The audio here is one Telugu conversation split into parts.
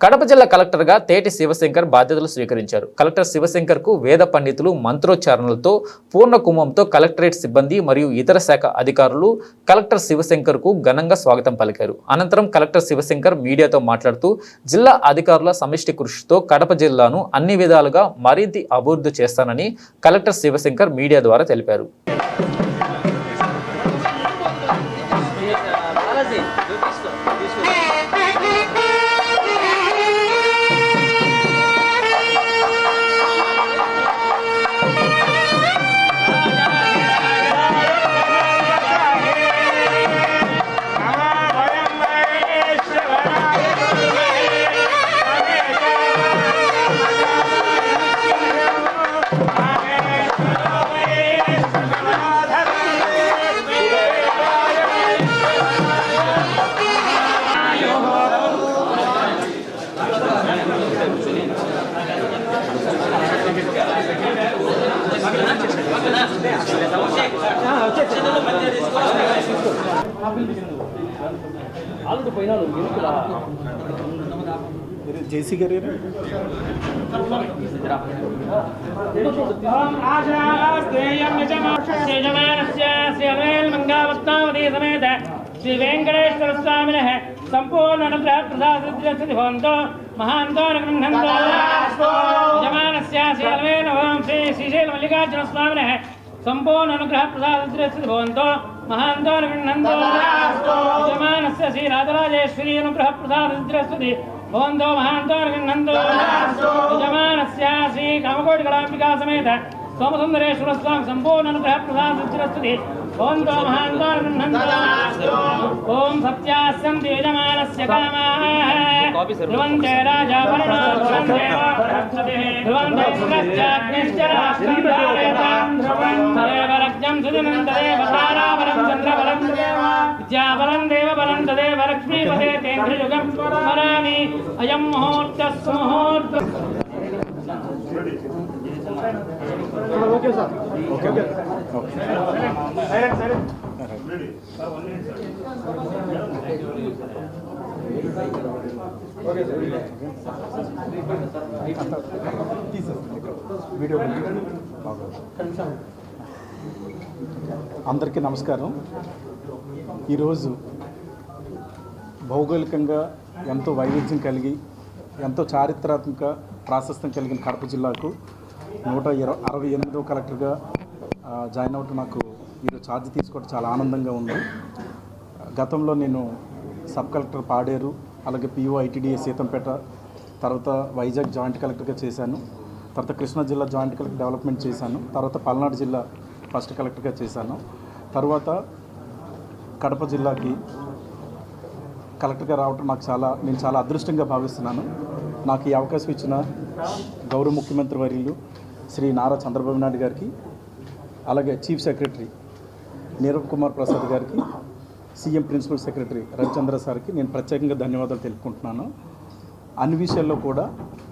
కడప జిల్లా కలెక్టర్గా తేటి శివశంకర్ బాధ్యతలు స్వీకరించారు. కలెక్టర్ శివశంకర్కు వేద పండితులు మంత్రోచ్చారణలతో పూర్ణ కుంభంతో కలెక్టరేట్ సిబ్బంది మరియు ఇతర శాఖ అధికారులు కలెక్టర్ శివశంకర్కు ఘనంగా స్వాగతం పలికారు. అనంతరం కలెక్టర్ శివశంకర్ మీడియాతో మాట్లాడుతూ జిల్లా అధికారుల సమిష్టి కృషితో కడప జిల్లాను అన్ని విధాలుగా మరింత అభివృద్ధి చేస్తానని కలెక్టర్ శివశంకర్ మీడియా ద్వారా తెలిపారు. జేసీ గారు శ్రీ వెంకటేశ్వర స్వామిన సంపూర్ణ అనుగ్రహ ప్రసాద మహాంతో యజమానస్యాశీలమేన ఓం శ్రీ శ్రీశైల మల్లికార్జున స్వామిన సంపూర్ణ అనుగ్రహ ప్రసాద మహాంతో యజమానస్య శ్రీ రాజరాజేశ్వరి అనుగ్రహ ప్రసాద భవంతో మహాంతో యజమానస్య శ్రీ కామకోటి కళాంబికా సమేత సోమసుందరేశ్వర స్వామి సంపూర్ణ అనుగ్రహ ప్రసాద భవంతో మహాంతో ఓం సత్యాస్సంతి యజమానస్య కామాః ధ్రువంతే రాజా వరుణో ధ్రువంతే ఇంద్రశ్చాగ్నిశ్చరాజ్ఞం సుదినం తదేవ తారాబలం చంద్రబలం విద్యాబలం దేవబలం తదేవ లక్ష్మీపదే తేంద్రయుగం స్మరామి అయం ముహూర్తః సుముహూర్తః. ఓకే సార్ ఓకే అందరికీ నమస్కారం. ఈరోజు భౌగోళికంగా ఎంతో వైవిధ్యం కలిగి ఎంతో చారిత్రాత్మక ప్రాశస్త్యం కలిగిన కడప జిల్లాకు 168వ కలెక్టర్గా జాయిన్ అవ్వటం నాకు ఈరోజు ఛార్జ్ తీసుకోవడం చాలా ఆనందంగా ఉంది. గతంలో నేను సబ్ కలెక్టర్ పాడేరు, అలాగే పిఓ ఐటీడీఏ సీతంపేట, తర్వాత వైజాగ్ జాయింట్ కలెక్టర్గా చేశాను. తర్వాత కృష్ణా జిల్లా జాయింట్ కలెక్టర్ డెవలప్మెంట్ చేశాను. తర్వాత పల్నాడు జిల్లా ఫస్ట్ కలెక్టర్గా చేశాను. తర్వాత కడప జిల్లాకి కలెక్టర్గా రావటం నేను చాలా అదృష్టంగా భావిస్తున్నాను. నాకు ఈ అవకాశం ఇచ్చిన గౌరవ ముఖ్యమంత్రి వర్యులు శ్రీ నారా చంద్రబాబు నాయుడు గారికి, అలాగే చీఫ్ సెక్రటరీ నీరవ్ కుమార్ ప్రసాద్ గారికి, సీఎం ప్రిన్సిపల్ సెక్రటరీ రవిచంద్ర సార్కి నేను ప్రత్యేకంగా ధన్యవాదాలు తెలుపుకుంటున్నాను. అన్ని విషయాల్లో కూడా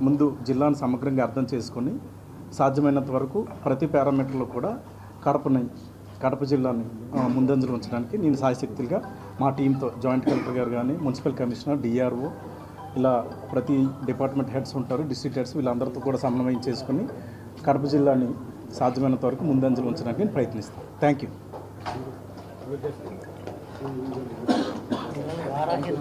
ముందు జిల్లాను సమగ్రంగా అర్థం చేసుకొని సాధ్యమైనంత వరకు ప్రతి పారామీటర్లో కూడా కడప జిల్లాని ముందంజలు ఉంచడానికి నేను సాయశక్తులుగా మా టీంతో జాయింట్ కలెక్టర్ గారు కానీ, మున్సిపల్ కమిషనర్, డిఆర్ఓ, ఇలా ప్రతి డిపార్ట్మెంట్ హెడ్స్ ఉంటారు, డిస్ట్రిక్ట్ హెడ్స్, వీళ్ళందరితో కూడా సమన్వయం చేసుకుని కడప జిల్లాని సాధ్యమైనంత వరకు ముందంజలు ఉంచడానికి నేను ప్రయత్నిస్తాను. Thank you.